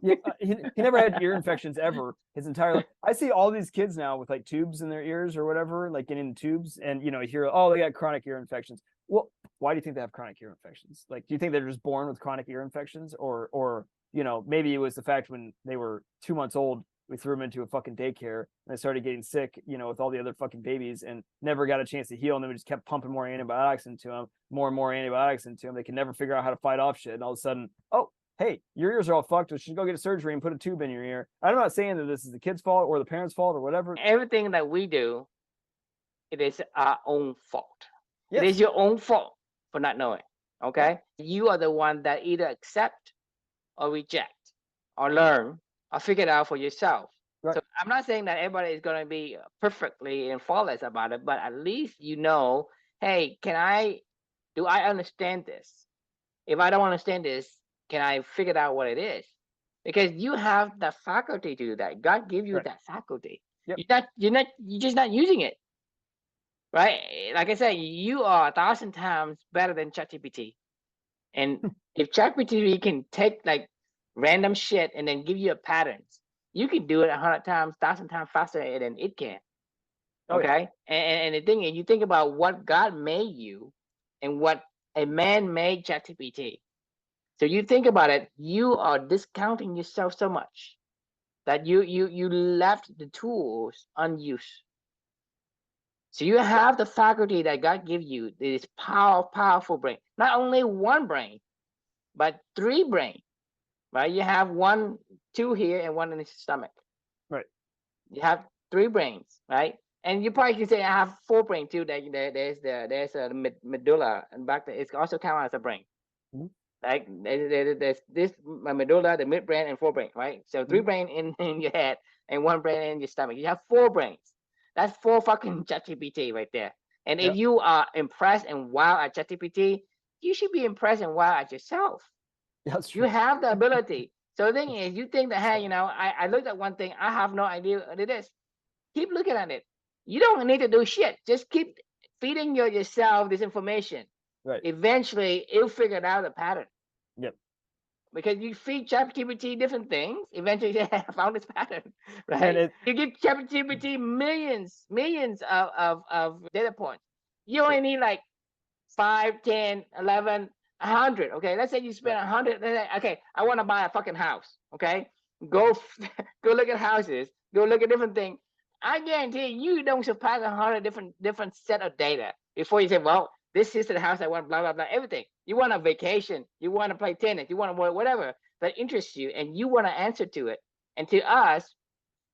S2: Yeah, he never had ear infections ever his entire life. I see all these kids now with like tubes in their ears or whatever, like getting tubes, and you know, you hear, oh, they got chronic ear infections. Well, why do you think they have chronic ear infections? Like, do you think they're just born with chronic ear infections, or you know, maybe it was the fact when they were 2 months old, we threw them into a fucking daycare and they started getting sick, you know, with all the other fucking babies and never got a chance to heal, and then we just kept pumping more antibiotics into them, more and more antibiotics into them. They can never figure out how to fight off shit, and all of a sudden, oh, hey, your ears are all fucked. We should go get a surgery and put a tube in your ear. I'm not saying that this is the kid's fault or the parents' fault or whatever.
S1: Everything that we do, it is our own fault.
S2: Yes.
S1: It is your own fault for not knowing. Okay? You are the one that either accept or reject or learn or figure it out for yourself.
S2: Right.
S1: So I'm not saying that everybody is going to be perfectly and flawless about it, but at least you know, hey, do I understand this? If I don't understand this, can I figure out what it is? Because you have the faculty to do that. God gave you that faculty.
S2: Yep.
S1: You're just not using it. Right? Like I said, you are 1,000 times better than ChatGPT. And if ChatGPT can take like random shit and then give you a patterns, you can do it 100 times, 1,000 times faster than it can. Okay? And the thing is, you think about what God made you and what a man made ChatGPT. So you think about it, you are discounting yourself so much that you left the tools unused. So you have the faculty that God gave you, this powerful brain. Not only one brain, but 3 brains. Right? You have 2 here and 1 in the stomach.
S2: Right.
S1: You have 3 brains, right? And you probably can say I have 4 brains too. There's a medulla and back there. It's also counted as a brain. Mm-hmm. Like there's this medulla, the midbrain, and 4 brains, right? So 3 brain in your head and 1 brain in your stomach. You have 4 brains. That's 4 fucking ChatGPT right there. And if you are impressed and wow at ChatGPT, you should be impressed and wow at yourself.
S2: That's true.
S1: You have the ability. So the thing is, you think that, hey, you know, I looked at one thing, I have no idea what it is. Keep looking at it. You don't need to do shit. Just keep feeding yourself this information.
S2: Right.
S1: Eventually, it'll figure out a pattern.
S2: Yep.
S1: Because you feed ChatGPT different things, eventually they have found this pattern, right? You give ChatGPT millions of data points. You only need like 5, 10, 11, 100. Okay, let's say you spend 100. Okay, I want to buy a fucking house. Okay, go look at houses. Go look at different things. I guarantee you don't surpass 100 different set of data before you say, well, this is the house I want, blah, blah, blah, everything. You want a vacation, you want to play tennis, you want to whatever that interests you, and you want to answer to it. And to us,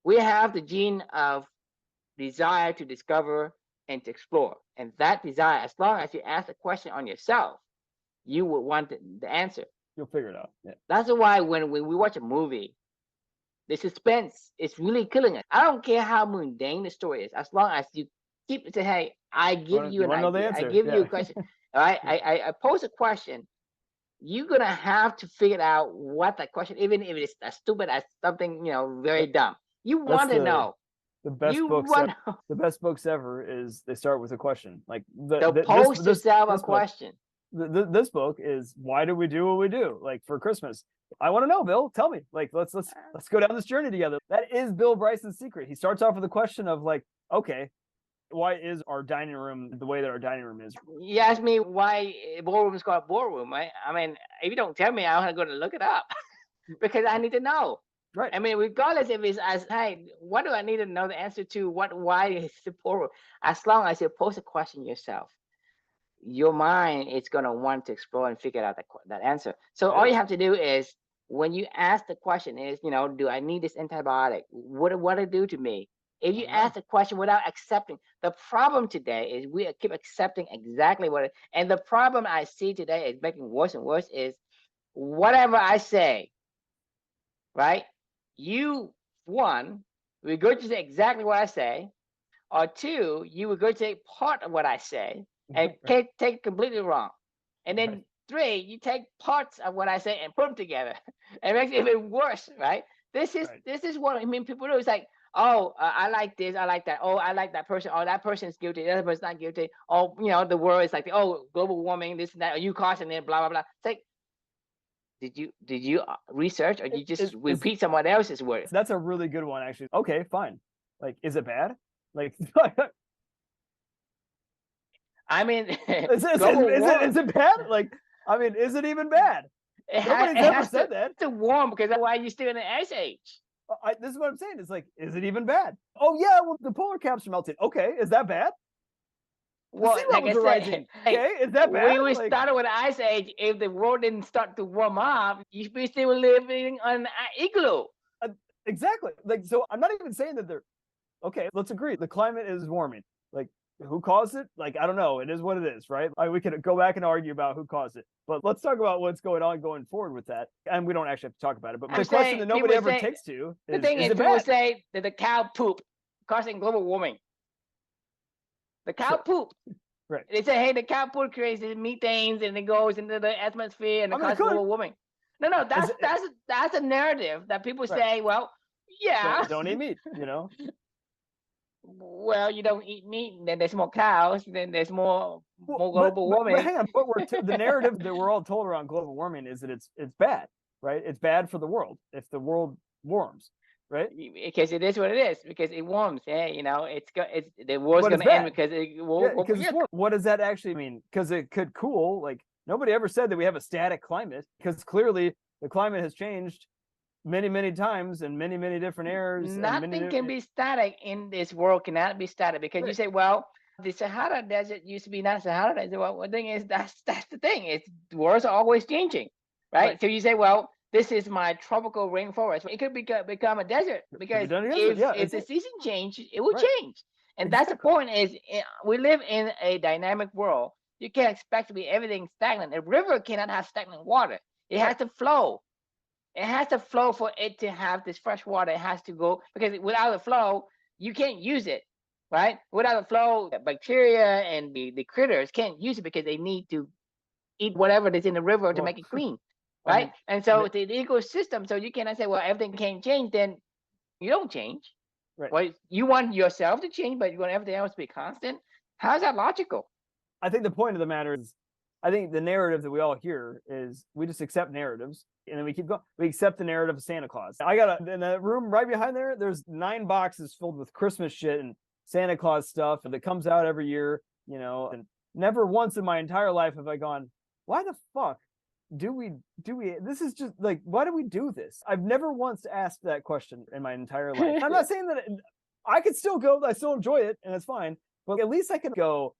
S1: we have the gene of desire to discover and to explore. And that desire, as long as you ask the question on yourself, you would want the answer.
S2: You'll figure it out. Yeah.
S1: That's why when we watch a movie, the suspense is really killing us. I don't care how mundane the story is, as long as you keep it to, hey, I give you an idea. I give you a question. All right. I pose a question. You're gonna have to figure out what that question, even if it's as stupid as something, you know, very dumb. You want to know.
S2: The best books ever is they start with a question. Like
S1: pose yourself a question.
S2: this book is why do we do what we do? Like for Christmas, I want to know, Bill. Tell me. Like let's go down this journey together. That is Bill Bryson's secret. He starts off with a question of like, okay, why is our dining room the way that our dining room is?
S1: You ask me why ballroom is called ballroom, right? I mean, if you don't tell me, I'm going to look it up because I need to know.
S2: Right.
S1: I mean, regardless if it's as, hey, what do I need to know the answer to? Why is the ballroom? As long as you pose a question yourself, your mind is going to want to explore and figure out that answer. So all you have to do is when you ask the question is, do I need this antibiotic? What it do to me? If you ask the question without accepting, the problem today is we keep accepting exactly what it, and the problem I see today is making worse and worse is whatever I say, right? You, one, regurgitate exactly what I say, or two, you regurgitate part of what I say and take it completely wrong. And then three, you take parts of what I say and put them together. It makes it even worse, right? This is what I mean. People do. It's like, oh, I like this, I like that. Oh, I like that person. Oh, that person is guilty. The other person's not guilty. Oh, the world is like, oh, global warming, this and that. Are you causing it? Blah blah blah. It's like, did you research or you just repeat someone else's words?
S2: That's a really good one, actually. Okay, fine. Like, is it bad? Like,
S1: I mean,
S2: is it bad? Like, I mean, is it even bad? Nobody's ever said that.
S1: It's warm because that's why you're still in the ice age.
S2: This is what I'm saying. It's like, is it even bad? Oh yeah, well the polar caps are melting. Okay, is that bad?
S1: Well, like I said,
S2: okay, is that bad?
S1: We started with the ice age. If the world didn't start to warm up, you'd be still living on an igloo.
S2: Exactly. Like, so I'm not even saying that they're okay. Let's agree. The climate is warming. Like, who caused it? Like, I don't know. It is what it is, right? Like, we could go back and argue about who caused it, but let's talk about what's going on going forward with that. And we don't actually have to talk about it. But the question that nobody ever takes to is,
S1: the thing is, people say that the cow poop causing global warming. The cow poop.
S2: Right.
S1: They say, hey, the cow poop creates methanes and it goes into the atmosphere and it causes global warming. No, that's a narrative that people say, well, yeah.
S2: Don't eat meat,
S1: Well, you don't eat meat, and then there's more cows, then there's more global warming.
S2: But hang on, the narrative that we're all told around global warming is that it's bad, right? It's bad for the world if the world warms, right?
S1: Because it is what it is. Because it warms. Hey, the war's going to end because
S2: what does that actually mean? Because it could cool. Like, nobody ever said that we have a static climate. Because clearly the climate has changed many times in many different eras.
S1: Nothing can be static in this world. Cannot be static because you say, well, the Sahara Desert used to be not Sahara Desert. Well, the thing is that's the thing. It's the world's always changing, right? So you say, well, this is my tropical rainforest. It could become a desert because if the season change, it will change. And that's the point. Is we live in a dynamic world. You can't expect to be everything stagnant. A river cannot have stagnant water. It has to flow. It has to flow for it to have this fresh water. It has to go because without the flow, you can't use it, right? Without the flow, the bacteria and the critters can't use it because they need to eat whatever that's in the river to make it clean, right? And so the ecosystem, so you cannot say, well, everything can change, then you don't change. Right. Well, you want yourself to change, but you want everything else to be constant. How's that logical?
S2: I think the point of the matter is, I think the narrative that we all hear is we just accept narratives and then we keep going. We accept the narrative of Santa Claus. I got in the room right behind there, there's 9 boxes filled with Christmas shit and Santa Claus stuff that comes out every year, and never once in my entire life have I gone, why the fuck do we, this is just like, why do we do this? I've never once asked that question in my entire life. I'm not saying that I could still go, I still enjoy it and it's fine, but at least I can go,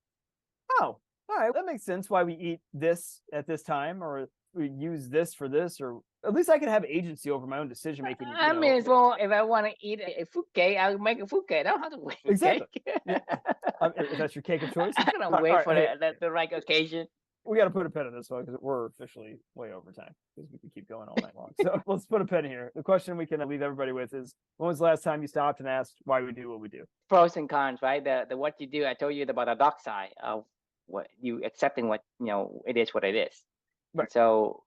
S2: oh, all right, that makes sense why we eat this at this time, or we use this for this, or at least I can have agency over my own decision making.
S1: I mean, as well, if I want to eat a fruit cake, I'll make a fruit cake. I don't have to wait.
S2: Exactly. If that's your cake of choice.
S1: I'm gonna wait for the right occasion.
S2: We got to put a pin in this one because we're officially way over time because we can keep going all night long. So let's put a pin here. The question we can leave everybody with is, when was the last time you stopped and asked why we do what we do?
S1: Pros and cons, right? The what you do. I told you about the dark side of what you accepting what it is what it is. Right. So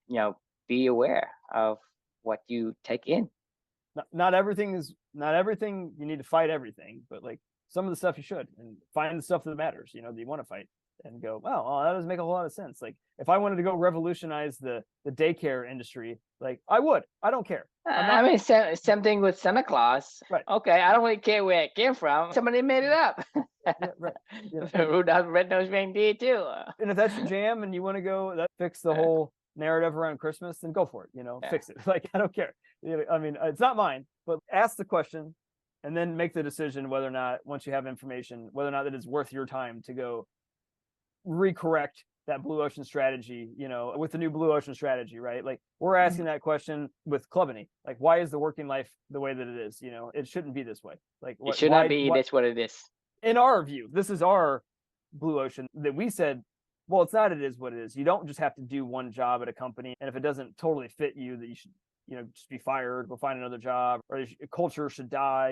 S1: be aware of what you take in.
S2: Not everything you need to fight everything, but like some of the stuff you should, and find the stuff that matters, that you want to fight. and go, wow, well, that doesn't make a whole lot of sense. Like if I wanted to go revolutionize the daycare industry, like I would. I don't care.
S1: I mean, same thing with Santa Claus.
S2: Right.
S1: Okay, I don't really care where it came from. Somebody made it up.
S2: Yeah, right. Yeah.
S1: Rudolph the Red-Nosed Reindeer too.
S2: And if that's your jam and you want to go fix the whole narrative around Christmas, then go for it. Fix it. Like I don't care. I mean, it's not mine, but ask the question and then make the decision whether or not, once you have information, whether or not that is worth your time to go recorrect that blue ocean strategy, with the new blue ocean strategy, right? Like we're asking that question with Clubany. Like, why is the working life the way that it is? It shouldn't be this way. Like
S1: it should not be this what it is.
S2: In our view, this is our blue ocean that we said, well, it's not, it is what it is. You don't just have to do one job at a company. And if it doesn't totally fit you, that you should, just be fired, go find another job, or culture should die.